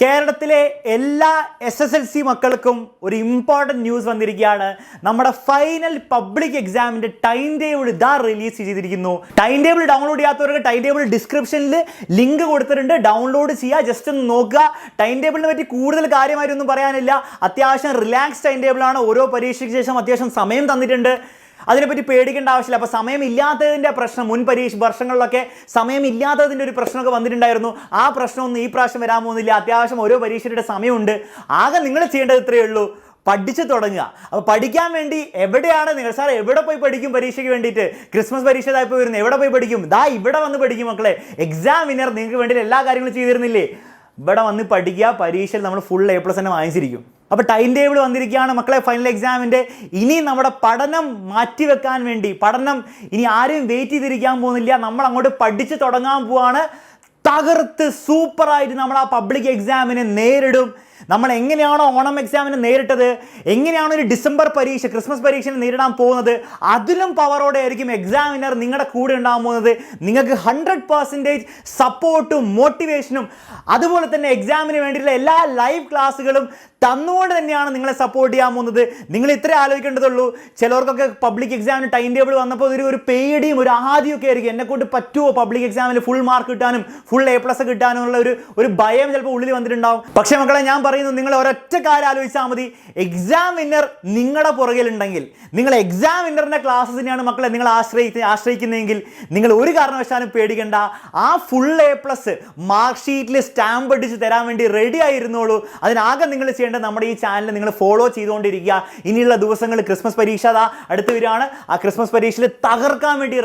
കേരളത്തിലെ എല്ലാ SSLC മക്കൾക്കും ഒരു ഇമ്പോർട്ടൻറ്റ് ന്യൂസ് വന്നിരിക്കുകയാണ്. നമ്മുടെ ഫൈനൽ പബ്ലിക് എക്സാമിൻ്റെ ടൈം ടേബിൾ ഇതാ റിലീസ് ചെയ്തിരിക്കുന്നു. ടൈം ടേബിൾ ഡൗൺലോഡ് ചെയ്യാത്തവർക്ക് ടൈം ടേബിൾ ഡിസ്ക്രിപ്ഷനിൽ ലിങ്ക് കൊടുത്തിട്ടുണ്ട്, ഡൗൺലോഡ് ചെയ്യുക, ജസ്റ്റ് ഒന്ന് നോക്കുക. ടൈം ടേബിളിനെ പറ്റി കൂടുതൽ കാര്യമായിട്ടൊന്നും പറയാനില്ല. അത്യാവശ്യം റിലാക്സ് ടൈം ടേബിളാണ്. ഓരോ പരീക്ഷയ്ക്ക് ശേഷം അത്യാവശ്യം സമയം തന്നിട്ടുണ്ട്. അതിനെപ്പറ്റി പേടിക്കേണ്ട ആവശ്യമില്ല. അപ്പോൾ സമയമില്ലാത്തതിൻ്റെ പ്രശ്നം മുൻ വർഷങ്ങളിലൊക്കെ സമയമില്ലാത്തതിൻ്റെ ഒരു പ്രശ്നമൊക്കെ വന്നിട്ടുണ്ടായിരുന്നു. ആ പ്രശ്നമൊന്നും ഈ പ്രാവശ്യം വരാൻ പോകുന്നില്ല. അത്യാവശ്യം ഓരോ പരീക്ഷയുടെ സമയമുണ്ട്. ആകെ നിങ്ങൾ ചെയ്യേണ്ടത് ഇത്രയേ ഉള്ളൂ, പഠിച്ചു തുടങ്ങുക. അപ്പോൾ പഠിക്കാൻ വേണ്ടി എവിടെയാണ് നിങ്ങൾ സാർ എവിടെ പോയി പഠിക്കും പരീക്ഷയ്ക്ക് വേണ്ടിയിട്ട്? ക്രിസ്മസ് പരീക്ഷ ഇതായി പോയി വരുന്നു, എവിടെ പോയി പഠിക്കും? ദാ ഇവിടെ വന്ന് പഠിക്കും മക്കളെ. എക്സാം വിന്നർ നിങ്ങൾക്ക് വേണ്ടി എല്ലാ കാര്യങ്ങളും ചെയ്തിരുന്നില്ലേ? ഇവിടെ വന്ന് പഠിക്കുക. പരീക്ഷയിൽ നമ്മൾ ഫുൾ A+ തന്നെ വാങ്ങിച്ചിരിക്കും. അപ്പോൾ ടൈം ടേബിൾ വന്നിരിക്കുകയാണ് മക്കളെ ഫൈനൽ എക്സാമിൻ്റെ. ഇനി നമ്മുടെ പഠനം മാറ്റിവെക്കാൻ വേണ്ടി, പഠനം ഇനി ആരും വെയിറ്റ് ചെയ്തിരിക്കാൻ പോകുന്നില്ല. നമ്മൾ അങ്ങോട്ട് പഠിച്ച് തുടങ്ങാൻ പോവാണ്. തകർത്ത് സൂപ്പറായിട്ട് നമ്മൾ ആ പബ്ലിക് എക്സാമിനെ നേരിടും. നമ്മൾ എങ്ങനെയാണോ ഓണം എക്സാമിനെ നേരിട്ടത്, എങ്ങനെയാണോ ഒരു ഡിസംബർ പരീക്ഷ ക്രിസ്മസ് പരീക്ഷനെ നേരിടാൻ പോകുന്നത്, അതിലും പവറോടെ ആയിരിക്കും എക്സാമിനർ നിങ്ങളുടെ കൂടെ ഉണ്ടാകാൻ പോകുന്നത്. നിങ്ങൾക്ക് 100% സപ്പോർട്ടും മോട്ടിവേഷനും അതുപോലെ തന്നെ എക്സാമിന് വേണ്ടിയിട്ടുള്ള എല്ലാ ലൈവ് ക്ലാസ്സുകളും തന്നുകൊണ്ട് തന്നെയാണ് നിങ്ങളെ സപ്പോർട്ട് ചെയ്യാൻ പോകുന്നത്. നിങ്ങൾ ഇത്രേ ആലോചിക്കേണ്ടതുള്ളൂ. ചിലർക്കൊക്കെ പബ്ലിക് എക്സാമിന് ടൈം ടേബിൾ വന്നപ്പോൾ ഒരു പേടിയും ഒരു ആദ്യമൊക്കെ ആയിരിക്കും. എന്നെക്കൊണ്ട് പറ്റുമോ പബ്ലിക് എക്സാമിൽ ഫുൾ മാർക്ക് കിട്ടാനും ഫുൾ A+ കിട്ടാനും ഉള്ള ഒരു ഭയം ചിലപ്പോൾ ഉള്ളിൽ വന്നിട്ടുണ്ടാവും. പക്ഷേ മക്കളെ ഞാൻ പറയുന്നു, നിങ്ങൾ ഒരൊറ്റ കാര്യം ആലോചിച്ചാൽ മതി. എക്സാം വിന്നർ നിങ്ങളുടെ പുറകിലുണ്ടെങ്കിൽ, നിങ്ങൾ എക്സാം വിന്നറിൻ്റെ ക്ലാസ്സസിനെയാണ് മക്കളെ നിങ്ങൾ ആശ്രയിക്കുന്നതെങ്കിൽ നിങ്ങൾ ഒരു കാരണവശാലും പേടിക്കേണ്ട. ആ ഫുൾ A+ മാർക്ക് ഷീറ്റിൽ സ്റ്റാമ്പ് അടിച്ച് തരാൻ വേണ്ടി റെഡി ആയിരുന്നോളൂ. അതിനാകെ നിങ്ങൾ നമ്മുടെ ഈ ചാനൽ നിങ്ങൾ ഫോളോ ചെയ്തുകൊണ്ടിരിക്കുക. ഇനിയുള്ള ദിവസങ്ങൾ ക്രിസ്മസ് പരീക്ഷ അടുത്ത് വരികയാണ്. ആ ക്രിസ്മസ് പരീക്ഷയിൽ തകർക്കാൻ വേണ്ടി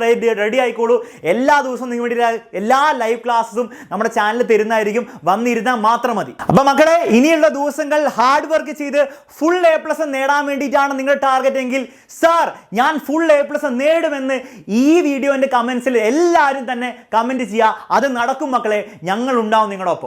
റെഡി ആയിക്കോളൂ. എല്ലാ ദിവസവും നിങ്ങൾ വേണ്ടി എല്ലാ ലൈവ് ക്ലാസ്സും നമ്മുടെ ചാനലിൽ തരുന്നതായിരിക്കും. വന്നിരുന്നാൽ മാത്രം മതി. അപ്പൊ മക്കളെ, ഇനിയുള്ള ദിവസങ്ങൾ ഹാർഡ് വർക്ക് ചെയ്ത് ഫുൾ A+ നേടാൻ വേണ്ടിയിട്ടാണ് നിങ്ങളുടെ ടാർഗറ്റ് എങ്കിൽ, സാർ ഞാൻ ഫുൾ A+ നേടുമെന്ന് ഈ വീഡിയോന്റെ കമന്റ്സിൽ എല്ലാവരും തന്നെ കമന്റ് ചെയ്യുക. അത് നടക്കും മക്കളെ. ഞങ്ങൾ ഉണ്ടാവും നിങ്ങളുടെ ഒപ്പം.